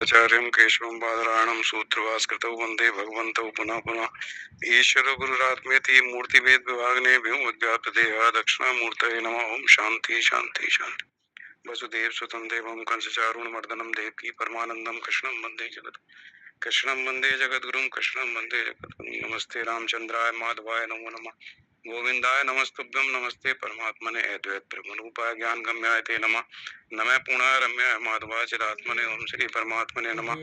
आचार्यं केशवं बादरायणं सूत्रभास्कृतौ वन्दे भगवन्तौ पुनः पुनः। ईश्वरो गुरुरात्मेति मूर्तिभेद विभागिने व्योमवद्व्याप्तदेहाय दक्षिणामूर्तये नमः। ओम शांति शांति शांति। वसुदेव सुतं देवं कंसचारूणमर्दनं देवकी परमानन्दं कृष्णं वन्दे जगत् कृष्णं वन्दे जगद्गुरुं कृष्णं वन्दे जगद्गुरुं। नमस्ते रामचंद्राय माधवाय नमो नमः। गोविंदाय नमस्तुभ्यं नमस्ते परमात्मने अद्वैत ब्रह्मरूपाय ज्ञान गम्याय ते नमः। नमः पूर्णाय रम्याय माधवाय चिदात्मने ओम श्री परमात्मने नमः।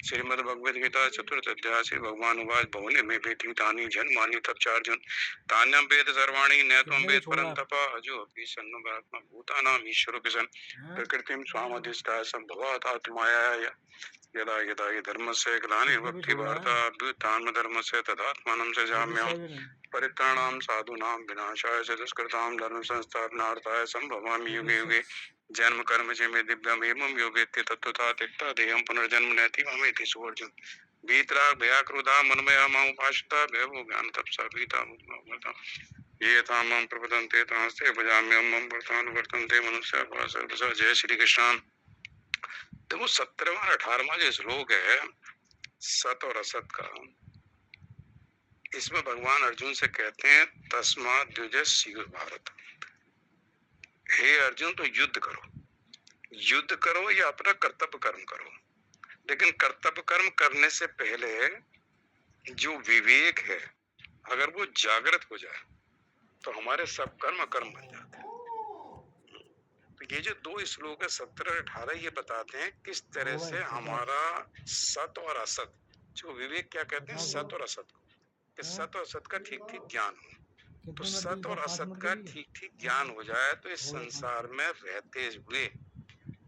श्रीमद् भगवद गीता चतुर्थ अध्याय श्री भगवान उवाच बहुने में बेटी तानी जन्मानि तप चार्जुन तान्यम वेद सर्वाणि नैत्वं वेद परंतप अजो अपि सन्नो ब्रह्म भूतानाम ईश्वरो किसन प्रकृतिम स्वामधिष्ठाय संभवात् आत्माया यदा यदा हि धर्मस्य ग्लानिर्भवति भारताभ्युत्थानं धर्मस्य तदात्मानं सृजाम्यहम्। परित्राणां साधूनां विनाशाय च दुष्कृतां धर्म संस्थापनार्थाय संभवामि युगे युगे। जन्म कर्म च मे दिव्यम् एवं यो वेत्ति तत्त्वतः त्यक्त्वा देहं पुनर्जन्म नैति मामेति सुवर्जुन। वीतराग भयाक्रोधा मनमया मां उपाश्रिता भयभो ज्ञान तपसा भीता मुद्रा ये तां मां प्रपदन्ते तांस्ते भजाम्यहं मम वर्तानुवर्तन्ते मनुष्याः सर्वशः। जय श्री कृष्ण। देखो 17वां 18वां जो श्लोक है सत और असत का, इसमें भगवान अर्जुन से कहते हैं तस्मात् द्विजस्यु भारत। हे अर्जुन, तो युद्ध करो, युद्ध करो या अपना कर्तव्य कर्म करो। लेकिन कर्तव्य कर्म करने से पहले जो विवेक है अगर वो जागृत हो जाए तो हमारे सब कर्म अकर्म बन जाते हैं। तो ये जो दो श्लोक है 17 और 18 ये बताते हैं किस तरह से हमारा सत और असत, जो विवेक क्या कहते हैं सत और असत को, कि सत और असत का ठीक ठीक ज्ञान हो। तो सत और असत का ठीक ठीक ज्ञान हो जाए तो इस संसार में रहते हुए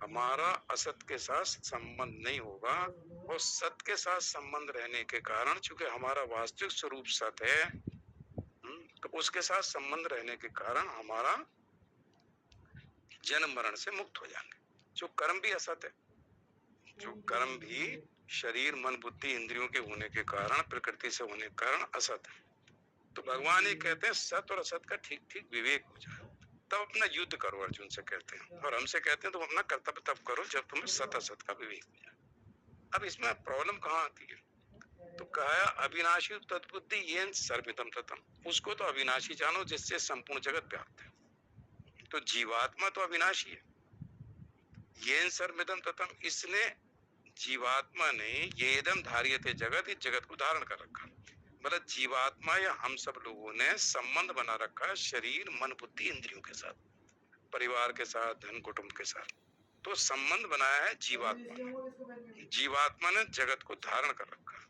हमारा असत के साथ संबंध नहीं होगा, और सत के साथ संबंध रहने के कारण चूंकि हमारा वास्तविक स्वरूप सत है, तो उसके साथ संबंध रहने के कारण हमारा जन्म मरण से मुक्त हो जाएंगे। जो कर्म भी असत है, जो कर्म भी शरीर मन बुद्धि इंद्रियों के होने के कारण प्रकृति से होने के कारण असत है। तो भगवान ये कहते हैं सत और असत का ठीक ठीक विवेक हो जाए तब अपना युद्ध करो, अर्जुन से कहते हैं। और हमसे कहते हैं तुम अपना कर्तव्य तब करो जब तुम्हें सत असत का विवेक हो जाए। अब इसमें प्रॉब्लम कहाँ आती है? तो कहा अविनाशी तत्बुद्धि येन सर्वमिदं ततम्। उसको तो अविनाशी जानो जिससे संपूर्ण जगत व्याप्त है। तो जीवात्मा तो अविनाशी है, येन सर्वमिदं ततम्, इसने जीवात्मा ने ये इदम धार्यते जगत, इस जगत को धारण कर रखा। मतलब जीवात्मा या हम सब लोगों ने संबंध बना रखा है शरीर मन बुद्धि इंद्रियों के साथ, परिवार के साथ, धन कुटुंब के साथ। तो संबंध बनाया है जीवात्मा, जीवात्मा ने जगत को धारण कर रखा है।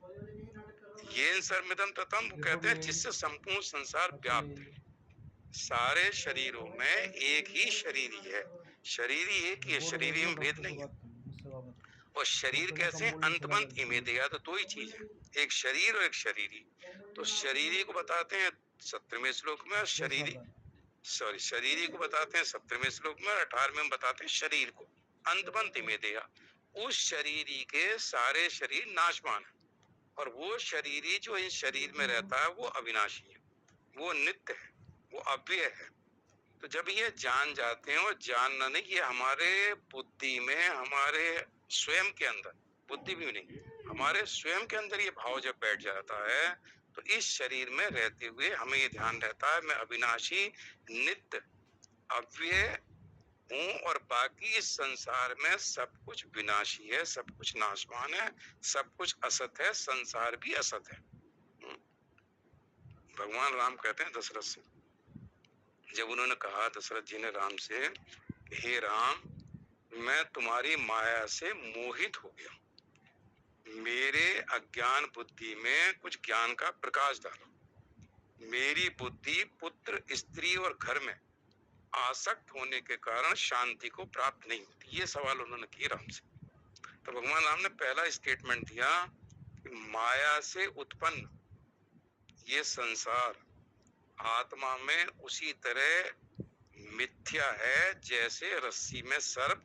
ये सर्वमिदं ततम्, वो कहते हैं जिससे संपूर्ण संसार व्याप्त है। सारे शरीरों में एक ही शरीर ही है, शरीर ही एक ही है, शरीर में भेद नहीं है। और शरीर कैसे अंतमंत इमे दिया, तो दो ही चीज है, एक शरीर और एक शरीरी। तो शरीरी को बताते हैं 17वें श्लोक में, शरीरी शरीरी को बताते हैं 17वें श्लोक में, 18वें में बताते हैं शरीर को। अंतमंत इमे दिया, उस शरीरी के सारे शरीर नाशवान है, और वो शरीरी जो इस शरीर में रहता है वो अविनाशी है, वो नित्य है, वो अव्यय है। तो जब ये जान जाते हैं, और जानना नहीं, ये हमारे बुद्धि में, हमारे स्वयं के अंदर, बुद्धि भी नहीं, हमारे स्वयं के अंदर ये भाव जब बैठ जाता है तो इस शरीर में रहते हुए हमें ये ध्यान रहता है मैं अविनाशी नित्य अव्यय हूँ, और बाकी इस संसार में सब कुछ विनाशी है, सब कुछ नाशवान है, सब कुछ असत है, संसार भी असत है। भगवान राम कहते हैं दशरथ से, जब उन्होंने कहा दशरथ जी ने राम से, हे राम, मैं तुम्हारी माया से मोहित हो गया, मेरे अज्ञान बुद्धि में कुछ ज्ञान का प्रकाश डालो। मेरी बुद्धि पुत्र स्त्री और घर में आसक्त होने के कारण शांति को प्राप्त नहीं होती। ये सवाल उन्होंने किए राम से। तो भगवान राम ने पहला स्टेटमेंट दिया कि माया से उत्पन्न ये संसार आत्मा में उसी तरह मिथ्या है जैसे रस्सी में सर्प,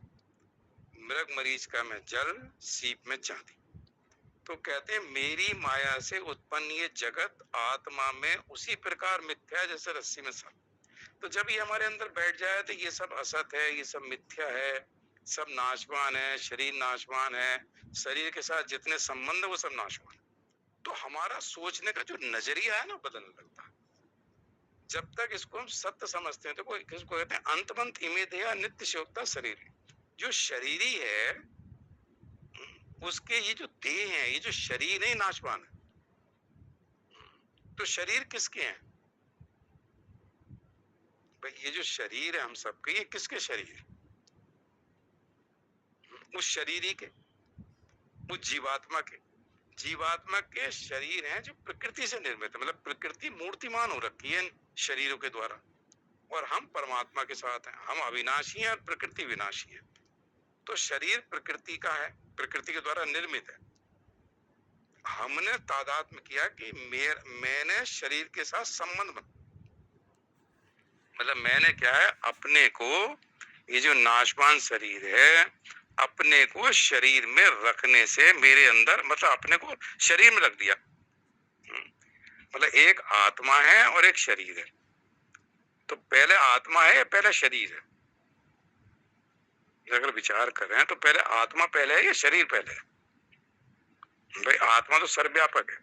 मृग मरीचिका में जल, सीप में चांदी। तो कहते हैं मेरी माया से उत्पन्न ये जगत आत्मा में उसी प्रकार मिथ्या है जैसे रस्सी में सर्प। तो जब ये हमारे अंदर बैठ जाए तो ये सब असत है, ये सब मिथ्या है, सब नाशवान है, शरीर नाशवान है, शरीर के साथ जितने संबंध है वो सब नाशवान। तो हमारा सोचने का जो नजरिया है ना बदलने लगता है। जब तक इसको हम सत्य समझते हैं तो कोई किसको कहते हैं अंतमंत इमेदेह नित्य शोकता शरीर। जो शरीरी है उसके ये जो देह है, ये जो शरीर है नाशवान है। तो शरीर किसके हैं भाई? ये जो शरीर है हम सबके, ये किसके शरीर है? उस शरीरी के, उस जीवात्मा के। जीवात्मा के शरीर हैं जो प्रकृति से निर्मित है, मतलब प्रकृति मूर्तिमान हो रखी है इन शरीरों के द्वारा। और हम परमात्मा के साथ हैं, हम अविनाशी हैं और प्रकृति विनाशी है। तो शरीर प्रकृति का है, प्रकृति के द्वारा निर्मित है। हमने तादात्म्य किया कि मैंने शरीर के साथ संबंध मतलब मैंने क्या है, अपने को ये जो नाशवान शरीर है अपने को शरीर में रखने से मेरे अंदर मतलब अपने को शरीर में रख दिया। मतलब एक आत्मा है और एक शरीर है। तो पहले आत्मा है या पहले शरीर है? अगर विचार करें तो पहले आत्मा पहले है या शरीर पहले है? भाई आत्मा तो सर्वव्यापक है।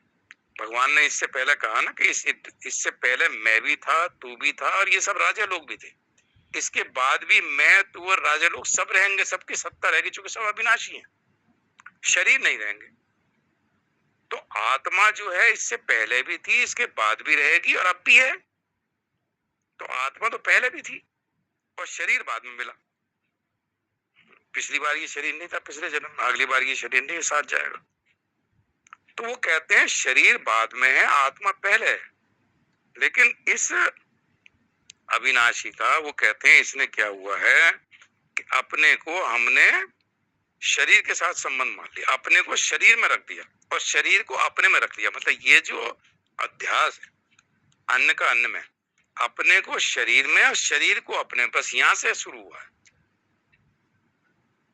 भगवान ने इससे पहले कहा ना कि इससे पहले मैं भी था, तू भी था और ये सब राजा लोग भी थे। इसके बाद भी मैं, तू और राजा लोग सब रहेंगे, सबकी सत्ता रहेगी, क्योंकि सब अविनाशी हैं, शरीर नहीं रहेंगे। तो आत्मा जो है इससे पहले भी थी, इसके बाद भी रहेगी और अब भी है। तो आत्मा तो पहले भी थी और शरीर बाद में मिला। पिछली बार ये शरीर नहीं था, पिछले जन्म में, अगली बार ये शरीर नहीं, साथ जाएगा। तो वो कहते हैं शरीर बाद में है, आत्मा पहले है। लेकिन इस अविनाशी का वो कहते हैं इसने क्या हुआ है कि अपने को हमने शरीर के साथ संबंध मान लिया, अपने को शरीर में रख दिया और शरीर को अपने में रख लिया। मतलब ये जो अध्यास है अन्न का अन्न में, अपने को शरीर में और शरीर को अपने, बस यहां से शुरू हुआ है।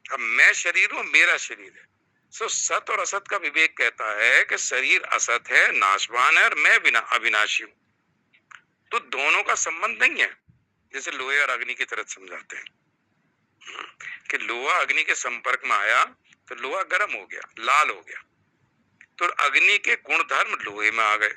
अब मैं शरीर हूं, मेरा शरीर है। सो सत और असत का विवेक कहता है कि शरीर असत है, नाशवान है और मैं अविनाशी हूं। तो दोनों का संबंध नहीं है। जैसे लोहे और अग्नि की तरह समझाते हैं कि लोहा अग्नि के संपर्क में आया तो लोहा गर्म हो गया, लाल हो गया। तो अग्नि के गुण धर्म लोहे में आ गए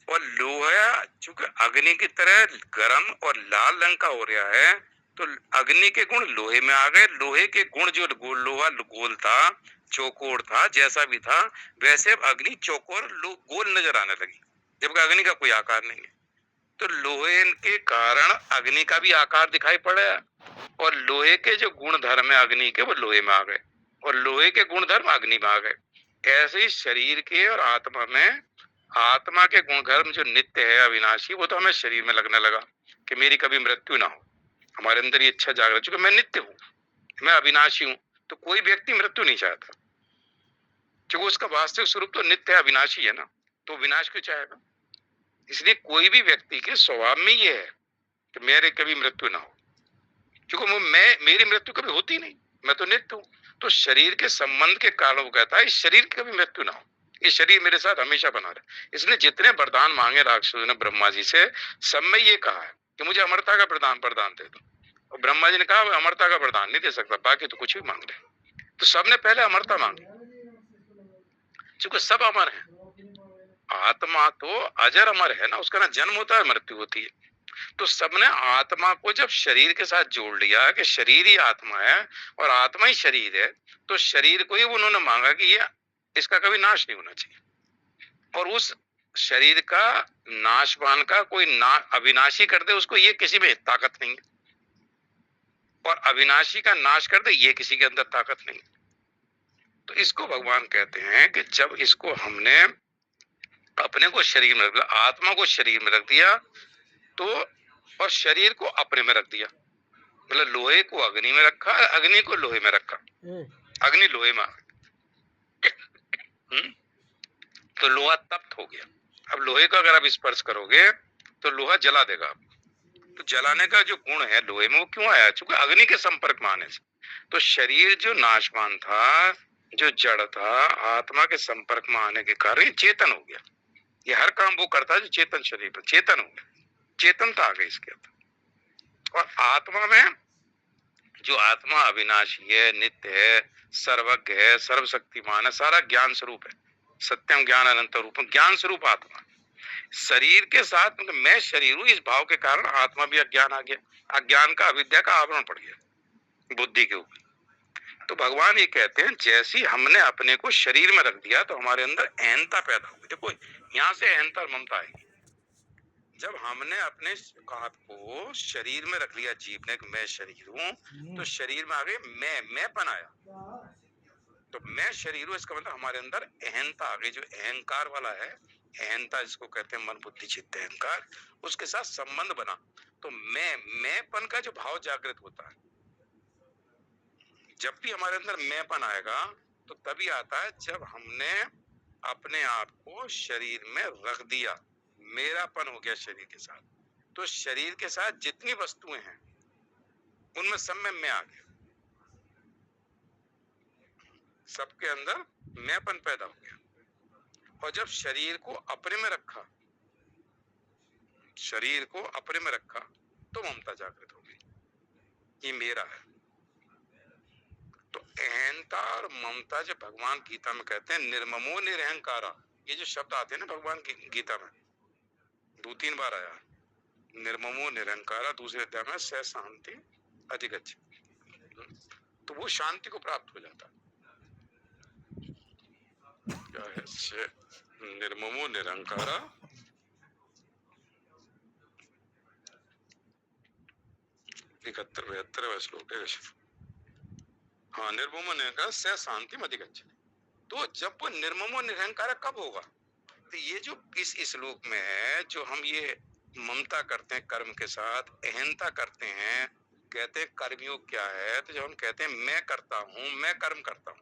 और लोहा चूंकि अग्नि की तरह गर्म और लाल रंग का हो रहा है तो अग्नि के गुण लोहे में आ गए। लोहे के गुण जो लोहा गोल था, चौकोर था, जैसा भी था वैसे अब अग्नि चौकोर गोल नजर आने लगी, जबकि अग्नि का कोई आकार नहीं है। तो लोहे के कारण अग्नि का भी आकार दिखाई पड़ा और लोहे के जो गुण धर्म है अग्नि के वो लोहे में आ गए और लोहे के गुण धर्म अग्नि में आ गए। ऐसे ही शरीर के और आत्मा में, आत्मा के गुणधर्म जो नित्य है अविनाशी, वो तो हमें शरीर में लगने लगा कि मेरी कभी मृत्यु ना हो। हमारे अंदर ये इच्छा जाग रही, क्योंकि मैं नित्य हूँ, मैं अविनाशी हूँ। तो कोई व्यक्ति मृत्यु नहीं चाहता, क्योंकि उसका वास्तविक स्वरूप तो नित्य है, अविनाशी है ना, तो विनाश क्यों चाहेगा? इसलिए कोई भी व्यक्ति के स्वभाव में ये है कि मेरे कभी मृत्यु ना हो, क्योंकि मेरी मृत्यु कभी होती नहीं, मैं तो नित्य हूँ। तो शरीर के संबंध के कारण वो कहता है इस शरीर की कभी मृत्यु ना हो, ये शरीर मेरे साथ हमेशा बना रहे। इसलिए जितने वरदान मांगे राक्षसों ने ब्रह्मा जी से, सब में ये कहा है कि मुझे अमरता का वरदान दे दो। और ब्रह्मा जी ने कहा अमरता का वरदान नहीं दे सकता, बाकी तो कुछ भी मांग ले। तो सबने पहले अमरता मांगी, क्योंकि सब अमर है। आत्मा तो अजर अमर है ना, उसका ना जन्म होता है मृत्यु होती है। तो सबने आत्मा को जब शरीर के साथ जोड़ लिया कि शरीर ही आत्मा है और आत्मा ही शरीर है, तो शरीर को ही उन्होंने मांगा कि ये इसका कभी नाश नहीं होना चाहिए। और उस शरीर का नाशवान का कोई अविनाशी कर दे उसको, ये किसी में ताकत नहीं है। और अविनाशी का नाश कर दे, ये किसी के अंदर ताकत नहीं। तो इसको भगवान कहते हैं कि जब इसको हमने अपने को शरीर में, आत्मा को शरीर में रख दिया तो, और शरीर को अपने में रख दिया, मतलब लोहे को अग्नि में रखा, अग्नि को लोहे में रखा, अग्नि लोहे में तो लोहा तप्त हो गया। अब लोहे का अगर आप स्पर्श करोगे तो लोहा जला देगा। तो जलाने का जो गुण है लोहे में वो क्यों आया? क्योंकि अग्नि के संपर्क में आने से। तो शरीर जो नाशवान था, जो जड़ था, आत्मा के संपर्क में आने के कारण चेतन हो गया। ये हर काम वो करता है जो चेतन शरीर पर, चेतन हो गया, चेतनता आ गई इसके अंदर। और आत्मा में जो आत्मा अविनाशी है, नित्य है, सर्वज्ञ है, सर्वशक्तिमान है, सारा ज्ञान स्वरूप है, सत्यम ज्ञान अनंत रूप, ज्ञान स्वरूप आत्मा। शरीर के साथ मतलब मैं शरीर हूँ, इस भाव के कारण आत्मा भी अज्ञान आ गया, अज्ञान का अविद्या का आवरण पड़ गया बुद्धि के ऊपर। तो भगवान ये कहते हैं जैसी हमने अपने को शरीर में रख दिया तो हमारे अंदर अहंता पैदा हुई। देखो यहाँ से अहंता और ममता आएगी। जब हमने अपने आप को शरीर में रख लिया, जीव ने कि मैं शरीर हूँ, तो शरीर में आ गए मैंपन आया। तो मैं शरीर हूँ इसका मतलब हमारे अंदर अहंता आ गई, जो अहंकार वाला है, अहंता जिसको कहते हैं मन बुद्धि चित्त अहंकार, उसके साथ संबंध बना। तो मैंपन का जो भाव जागृत होता है, जब भी हमारे अंदर मैंपन आएगा तो तभी आता है जब हमने अपने आप को शरीर में रख दिया, मेरापन हो गया शरीर के साथ। तो शरीर के साथ जितनी वस्तुएं हैं उनमें सब में मैं आ गया, सबके अंदर मैंपन पैदा हो गया। और जब शरीर को अपने में रखा, शरीर को अपने में रखा तो ममता जागृत हो गई, ये मेरा है। तो अहंता और ममता जब भगवान गीता में कहते हैं निर्ममो निरहंकारा, ये जो शब्द आते हैं ना भगवान की गीता में 2-3 बार आया, निर्ममो निरहंकारा, दूसरे अध्याय में स शांति अधिगच्छ, तो वो शांति को प्राप्त हो जाता है। क्या है? निर्ममो निरहंकारा, 71-72 श्लोक है। हाँ, निर्ममो निरहंकारा स शांति अधिगच्छ। तो जब वो निर्ममो निरहंकारा कब होगा? तो ये जो इस श्लोक में है, जो हम ये ममता करते हैं कर्म के साथ, अहंता करते हैं, कहते हैं कर्मयोग क्या है, तो जब हम कहते हैं मैं करता हूँ, मैं कर्म करता हूँ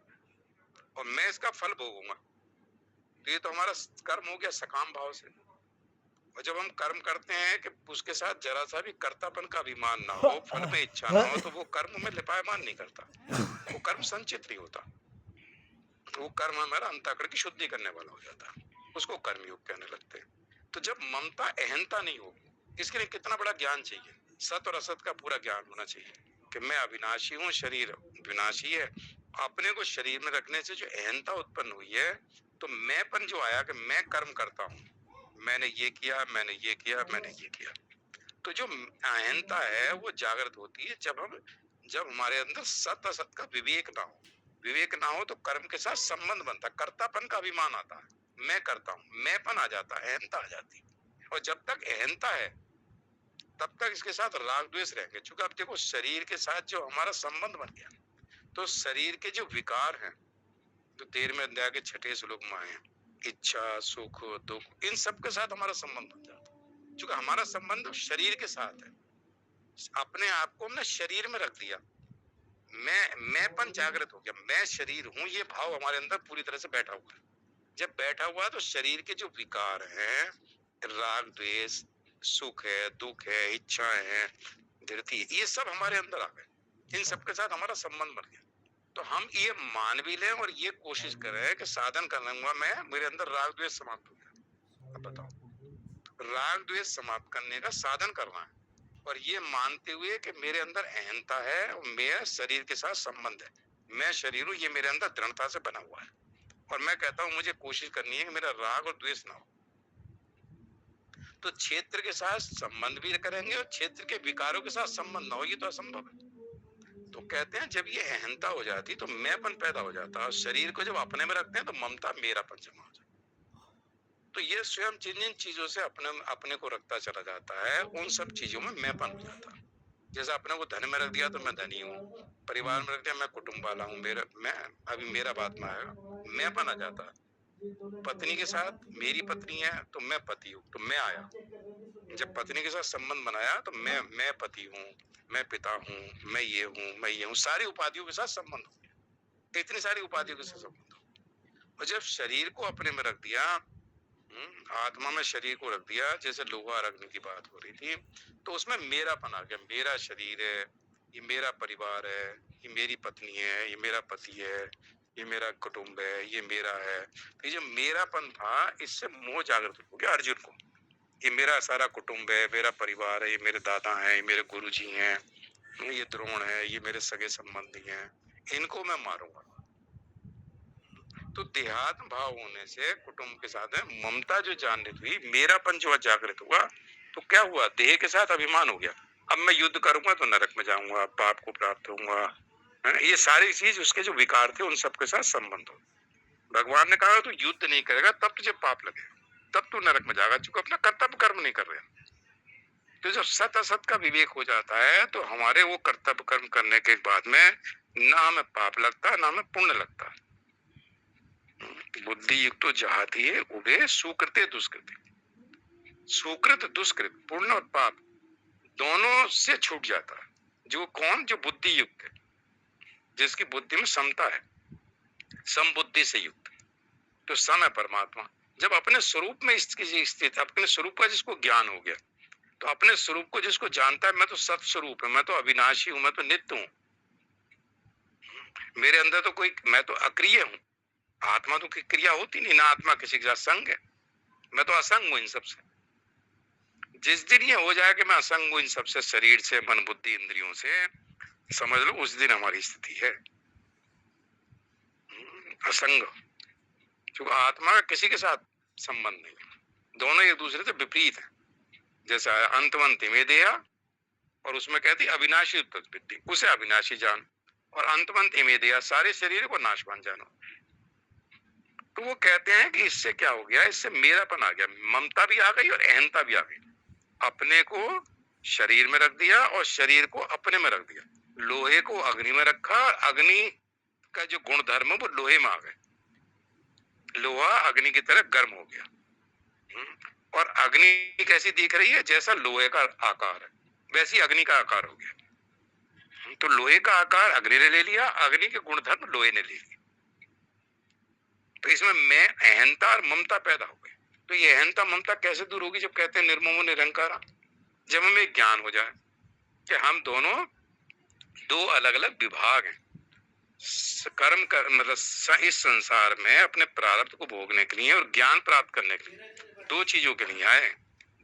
और मैं इसका फल भोगूंगा, तो ये तो हमारा कर्म हो गया सकाम भाव से। और जब हम कर्म करते हैं कि उसके साथ जरा सा भी कर्तापन का अभिमान ना हो, फल में इच्छा ना हो, तो वो कर्म में लिपायमान नहीं करता, वो कर्म संचित नहीं होता, वो कर्म हमारा अंतःकरण की शुद्धि करने वाला हो जाता है, उसको कर्मयोग कहने लगते हैं। तो जब ममता अहंता नहीं होगी, इसके लिए कितना बड़ा ज्ञान चाहिए, सत और असत का पूरा ज्ञान होना चाहिए कि मैं अविनाशी हूँ, शरीर विनाशी है। अपने को शरीर में रखने से जो अहंता उत्पन्न हुई है, तो मैंपन जो आया कि मैं कर्म करता हूँ, मैंने ये किया, मैंने ये किया, मैंने ये किया, तो जो अहंता है वो जागृत होती है जब हमारे अंदर सत असत का विवेक ना हो। विवेक ना हो तो कर्म के साथ संबंध बनता है, कर्तापन का अभिमान आता है, मैं करता हूँ, मैंपन आ जाता है, अहंता आ जाती है। और जब तक अहंता है तब तक इसके साथ राग द्वेष रहेंगे। चूंकि अब देखो शरीर के साथ जो हमारा संबंध बन गया, तो शरीर के जो विकार हैं, तो 13वें अध्याय के 6 श्लोक में आए, इच्छा, सुख, दुख, इन सब के साथ हमारा संबंध बन जाता है। चूंकि हमारा संबंध शरीर के साथ है, अपने आप को हमने शरीर में रख दिया, मैंपन जागृत हो गया, मैं शरीर हूँ, ये भाव हमारे अंदर पूरी तरह से बैठा हुआ है। जब बैठा हुआ है तो शरीर के जो विकार हैं, राग द्वेष, सुख है, दुख है, इच्छाएं हैं, धृति, ये सब हमारे अंदर आ गए, इन सब के साथ हमारा संबंध बन गया। तो हम ये मान भी लें और ये कोशिश करें कि साधन कर लूंगा मैं, मेरे अंदर राग द्वेष समाप्त हो गया। अब बताओ, राग द्वेष समाप्त करने का साधन करना है, और ये मानते हुए कि मेरे अंदर अहंता है और मेरा शरीर के साथ संबंध है, मैं शरीर हूँ, ये मेरे अंदर दृढ़ता से बना हुआ है। और मैं कहता हूँ मुझे कोशिश करनी है कि मेरा राग और द्वेष ना हो। तो क्षेत्र के साथ संबंध भी करेंगे और क्षेत्र के विकारों के साथ संबंध ना हो, ये तो असंभव है। तो कहते हैं जब ये अहंता हो जाती तो मैंपन पैदा हो जाता है, और शरीर को जब अपने में रखते हैं तो ममता मेरापन जमा हो जाता है। तो ये स्वयं जिन जिन चीजों से अपने को रखता चला जाता है, उन सब चीजों में मैंपन हो जाता है। जैसे अपने को धन में रख दिया तो मैं धनी हूँ, परिवार में रख दिया मैं कुटुंब वाला हूँ, मेरा बात में आएगा, मैंपन आ जाता है। पत्नी के साथ मेरी पत्नी है तो मैं पति हूँ, तो मैं आया। जब पत्नी के साथ संबंध बनाया तो मैं पति हूँ, मैं पिता हूँ, मैं ये हूँ, सारी उपाधियों के साथ संबंध हो गया, इतनी सारी उपाधियों के साथ संबंध हो। और जब शरीर को अपने में रख दिया, आत्मा में शरीर को रख दिया, जैसे लोहा और अग्नि की बात हो रही थी, तो उसमें मेरापन आ गया, मेरा शरीर है, ये मेरा परिवार है, ये मेरी पत्नी है, ये मेरा पति है, ये मेरा कुटुंब है, ये मेरा है। तो ये जो मेरापन था, इससे मोह जागृत हो गया अर्जुन को, ये मेरा सारा कुटुंब है, मेरा परिवार है, ये मेरे दादा हैं, ये मेरे गुरुजी हैं, ये द्रोण है, ये मेरे सगे संबंधी हैं, इनको मैं मारूंगा। तो देहात्म भाव होने से कुटुंब के साथ में ममता जो जागृत हुई, मेरापन जो जागृत हुआ, तो क्या हुआ, देह के साथ अभिमान हो गया। अब मैं युद्ध करूंगा तो नरक में जाऊंगा, पाप को प्राप्त होऊंगा, है ना? ये सारी चीज उसके जो विकार थे उन सबके साथ संबंध हो। भगवान ने कहा तू युद्ध नहीं करेगा तब तुझे पाप लगेगा, तब तू नरक में जाएगा, चूंकि अपना कर्तव्य कर्म नहीं कर रहे। तो जब सत असत का विवेक हो जाता है तो हमारे वो कर्तव्य कर्म करने के बाद में ना हमें पाप लगता ना हमें पुण्य लगता। बुद्धि युक्त तो जहाती है उभे सुकृते दुष्कृते, सुकृत दुष्कृत पुण्य और पाप दोनों से छूट जाता है। जो कौन, जो बुद्धि युक्त है, जिसकी बुद्धि में समता है, सम बुद्धि से युक्त। तो सम है परमात्मा। जब अपने स्वरूप में इसकी स्थित, अपने स्वरूप का जिसको ज्ञान हो गया, तो अपने स्वरूप को जिसको जानता है, मैं तो सत स्वरूप है, मैं तो अविनाशी हूं, मैं तो नित्य हूं, मेरे अंदर तो कोई, मैं तो अक्रिय हूं। आत्मा तो क्रिया होती नहीं ना, आत्मा किसी के साथ संग है, मैं तो असंग हूं इन सबसे। जिस दिन ये हो जाए कि मैं असंग हूं इन सबसे, शरीर से, मन बुद्धि इंद्रियों से, समझ लो उस दिन हमारी स्थिति है असंग। क्योंकि आत्मा का किसी के साथ संबंध नहीं है, दोनों एक दूसरे से विपरीत है। जैसा अंतवंत में दिया, और उसमें कहती अविनाशी उत्पत्ति, उसे अविनाशी जान, और अंतवंत में दिया, सारे शरीर को नाशवान जानो। तो वो कहते हैं कि इससे क्या हो गया, इससे मेरापन आ गया, ममता भी आ गई और अहंता भी आ गई। अपने को शरीर में रख दिया और शरीर को अपने में रख दिया। लोहे को अग्नि में रखा, अग्नि का जो गुण धर्म है वो लोहे में आ गए, लोहा अग्नि की तरह गर्म हो गया। और अग्नि कैसी दिख रही है, जैसा लोहे का आकार है वैसी अग्नि का आकार हो गया। तो लोहे का आकार अग्नि ने ले लिया, अग्नि के गुणधर्म लोहे ने ले लिया। तो इसमें मैं अहंता और ममता पैदा हो गई। तो ये अहंता ममता कैसे दूर होगी, जब कहते हैं निर्ममो निरंकारा, जब हमें ज्ञान हो जाए कि हम दोनों दो अलग अलग विभाग हैं। कर्म कर मतलब इस संसार में अपने प्रारब्ध को भोगने के लिए और ज्ञान प्राप्त करने के लिए दो चीजों के लिए आए,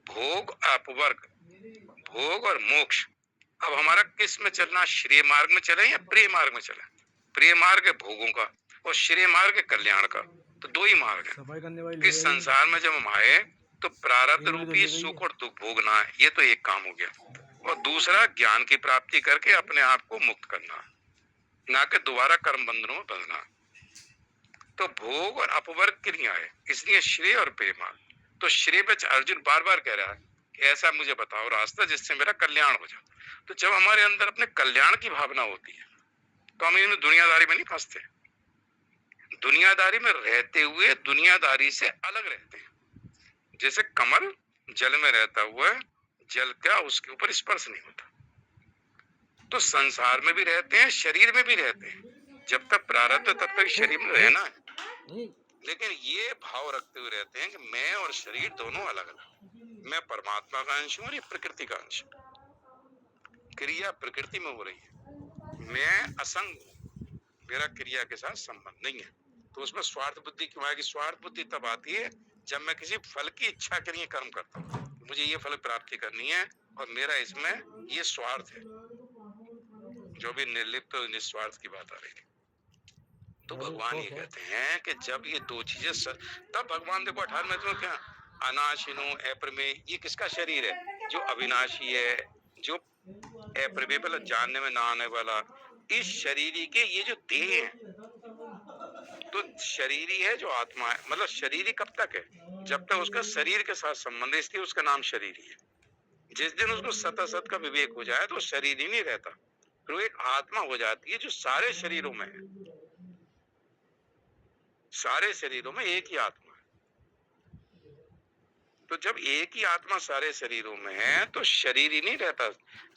भोग अपवर्ग, भोग और मोक्ष। अब हमारा किस में चलना, श्रेय मार्ग में चले या प्रिय मार्ग में चले। प्रिय मार्ग है भोगों का और श्रेय मार्ग है कल्याण का, तो दो ही मार्ग है। इस संसार में जब हम आए तो प्रारब्ध रूपी सुख और दुख भोगना है, ये तो एक काम हो गया। और दूसरा ज्ञान की प्राप्ति करके अपने आप को मुक्त करना, ना कि दोबारा कर्म बंधनों में बंधना। तो भोग और अपवर्ग के लिए आए, इसलिए श्रेय और प्रेमा। तो श्रेय पे अर्जुन बार बार कह रहा है कि ऐसा मुझे बताओ रास्ता जिससे मेरा कल्याण हो जाए। तो जब हमारे अंदर अपने कल्याण की भावना होती है तो हम इन दुनियादारी में नहीं फंसते। दुनियादारी में रहते हुए दुनियादारी से अलग रहते हैं। जैसे कमल जल में रहता हुआ जल का उसके ऊपर स्पर्श नहीं होता, तो संसार में भी रहते हैं, शरीर में भी रहते हैं। जब तक प्रारब्ध तब तक शरीर में रहना है, लेकिन ये भाव रखते हुए रहते हैं कि मैं और शरीर दोनों अलग अलग, मैं परमात्मा का अंश हूं और ये प्रकृति का अंश। क्रिया प्रकृति में हो रही है, मैं असंग हूं, मेरा क्रिया के साथ संबंध नहीं है। तो उसमें स्वार्थ बुद्धि क्यों आएगी? स्वार्थ बुद्धि तब आती है जब मैं किसी फल की इच्छा के लिए कर्म करता हूँ, मुझे ये फल प्राप्ति करनी है और मेरा इसमें ये स्वार्थ है, जो भी निर्लिप्त और निस्वार्थ की बात आ रही थी। तो भगवान ये कहते हैं कि जब ये दो चीजें तब भगवान देखो 18वें में क्या, अनाशिनो अप्रमेय, ये किसका शरीर है? जो अविनाशी है, जो अप्रमेय मतलब जानने में ना आने वाला। इस शरीर के ये जो देह है, तो शरीरी है जो आत्मा है, मतलब शरीरी कब तक है? जब तक उसका शरीर के साथ संबंध है, इसलिए उसका नाम शरीरी है। जिस दिन उसको सत असत का विवेक हो जाए तो शरीर ही नहीं रहता, तो एक आत्मा हो जाती है जो सारे शरीरों में है। सारे शरीरों में एक ही आत्मा है। तो जब एक ही आत्मा सारे शरीरों में है तो शरीर ही नहीं रहता।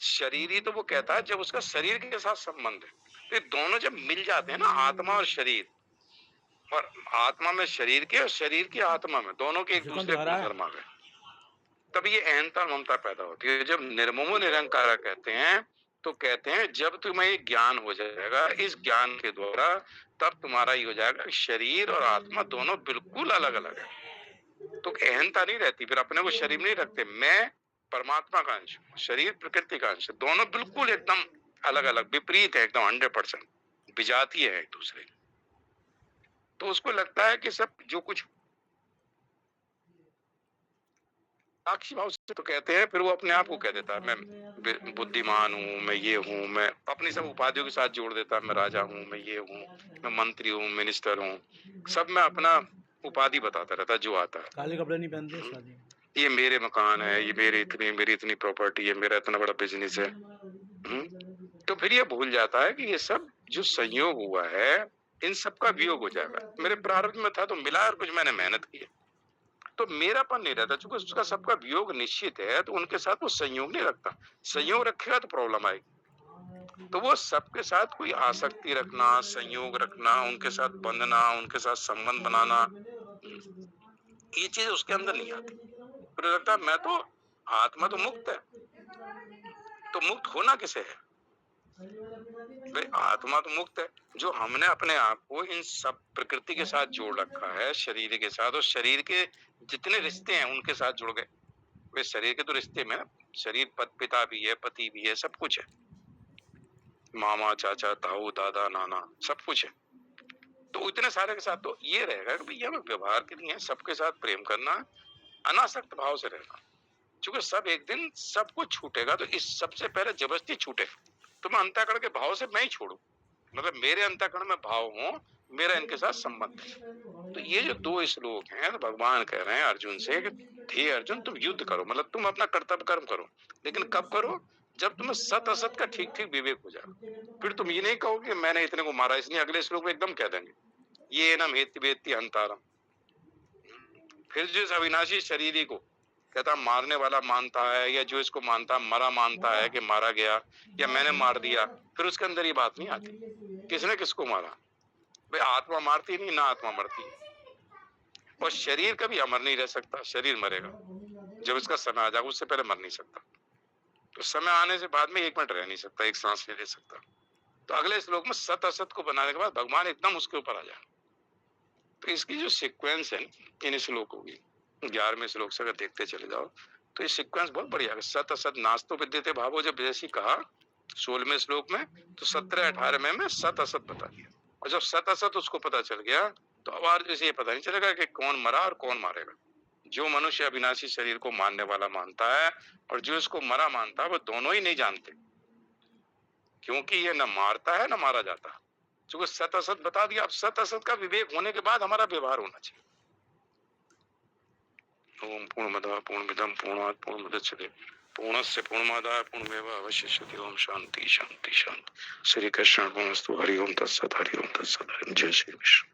शरीर ही तो वो कहता है जब उसका शरीर के साथ संबंध है। तो दोनों जब मिल जाते हैं ना, आत्मा और शरीर, और आत्मा में शरीर के और शरीर की आत्मा में, दोनों के एक दूसरे को धर्म आ गए, तब ये अहंता ममता पैदा होती है। जब निर्ममो निरंकारा कहते हैं तो कहते हैं जब तुम्हें ये ज्ञान हो जाएगा, इस ज्ञान के द्वारा, तब तुम्हारा ये हो जाएगा शरीर और आत्मा दोनों बिल्कुल अलग अलग है। तो अहंता नहीं रहती, फिर अपने को शरीर नहीं रखते, मैं परमात्मा का अंश, शरीर प्रकृति का अंश, दोनों बिल्कुल एकदम अलग अलग विपरीत है एकदम 100%, विजातीय है एक दूसरे की। तो उसको लगता है कि सब जो कुछ साक्षी भाव से तो कहते हैं, फिर वो अपने आप को कह देता है मैं बुद्धिमान हूँ, मैं ये हूँ, मैं अपनी सब उपाधियों के साथ जोड़ देता है, मैं राजा हूँ, मैं ये हूँ, मैं मंत्री हूँ, मिनिस्टर हूँ, सब मैं अपना उपाधि बताता रहता है जो आता है। काले कपड़े नहीं पहनते शादी में। ये मेरे मकान है, ये मेरी इतनी प्रॉपर्टी है, मेरा इतना बड़ा बिजनेस है। तो फिर ये भूल जाता है कि ये सब जो संयोग हुआ है, इन सब का वियोग हो जाएगा। मेरे प्रारब्ध में था तो मिला और कुछ मैंने मेहनत की है, तो मेरापन नहीं रहता। चूंकि उसका सबका वियोग निश्चित है तो उनके साथ वो संयोग नहीं रखता। संयोग रखेगा तो प्रॉब्लम आएगी। तो वो सबके साथ कोई आसक्ति रखना, संयोग रखना, उनके साथ बंधना, उनके साथ संबंध बनाना, ये चीज उसके अंदर नहीं आती। फिर लगता है मैं तो, आत्मा तो मुक्त है, तो मुक्त होना किसे है? भाई आत्मा तो मुक्त है। जो हमने अपने आप को इन सब प्रकृति के साथ जोड़ रखा है, शरीर के साथ, और शरीर के जितने रिश्ते हैं उनके साथ जुड़ गए। वे शरीर के तो रिश्ते में, शरीर पिता भी है, पति भी है, सब कुछ है, मामा चाचा ताऊ दादा नाना सब कुछ है। तो इतने सारे के साथ तो ये रहेगा कि भैया हमें व्यवहार के लिए सबके साथ प्रेम करना, अनासक्त भाव से रहना। क्योंकि सब एक दिन सब कुछ छूटेगा, तो इस सबसे पहले जबरदस्ती छूटे तो मैं अंतःकरण के भाव से मैं ही छोड़ू, मतलब मेरे अंतःकरण में भाव हो, मेरा इनके साथ संबंध है। तो ये जो दो श्लोक हैं, तो भगवान कह रहे हैं अर्जुन से कि हे अर्जुन तुम युद्ध करो, मतलब तुम अपना कर्तव्य कर्म करो, लेकिन कब करो? जब तुम्हें सत असत का ठीक ठीक विवेक हो जाए। फिर तुम ये नहीं कहोगे कि मैंने इतने को मारा, इसलिए अगले श्लोक में एकदम कह देंगे ये नम हेति वेत्ति हंतारम। फिर जो इस अविनाशी शरीरी को कहता मारने वाला मानता है, या जो इसको मानता मरा मानता है कि मारा गया या मैंने मार दिया, फिर उसके अंदर ये बात नहीं आती किसने किसको मारा। भाई आत्मा मारती नहीं, ना आत्मा मरती। और शरीर कभी अमर नहीं रह सकता, शरीर मरेगा जब इसका समय आ जाएगा, उससे पहले मर नहीं सकता। तो समय आने से बाद में 1 मिनट रह नहीं सकता, एक सांस नहीं ले सकता। तो अगले श्लोक में सत असत को बनाने के बाद भगवान एकदम उसके ऊपर आ जाए। तो इसकी जो सीक्वेंस है इन श्लोकों की, 11वें श्लोक से अगर देखते चले जाओ तो ये सीक्वेंस बहुत बढ़िया है। सत असत नास्तो विद्यते भावो जब जैसी कहा 16वें श्लोक में, तो 17-18 में सत असत बता दिया। और जब सत असत उसको पता चल गया तो अब और जैसे ये पता नहीं चलेगा कि कौन मरा और कौन मारेगा। जो मनुष्य अविनाशी शरीर को मानने वाला मानता है और जो इसको मरा मानता है, वो दोनों ही नहीं जानते, क्योंकि ये न मारता है न मारा जाता। जो सत असत बता दिया, अब सत असत का विवेक होने के बाद हमारा व्यवहार होना चाहिए। ओम पूर्णमदः पूर्णमिदं पूर्णात् पूर्णमुदच्यते पूर्णस्य पूर्णमादाय पूर्णमेवावशिष्यते। ओम शांति शांति शांति। श्री कृष्ण अर्पणमस्तु। हरि ओम तत्सत, हरि ओम तत्सत। जय श्री कृष्ण।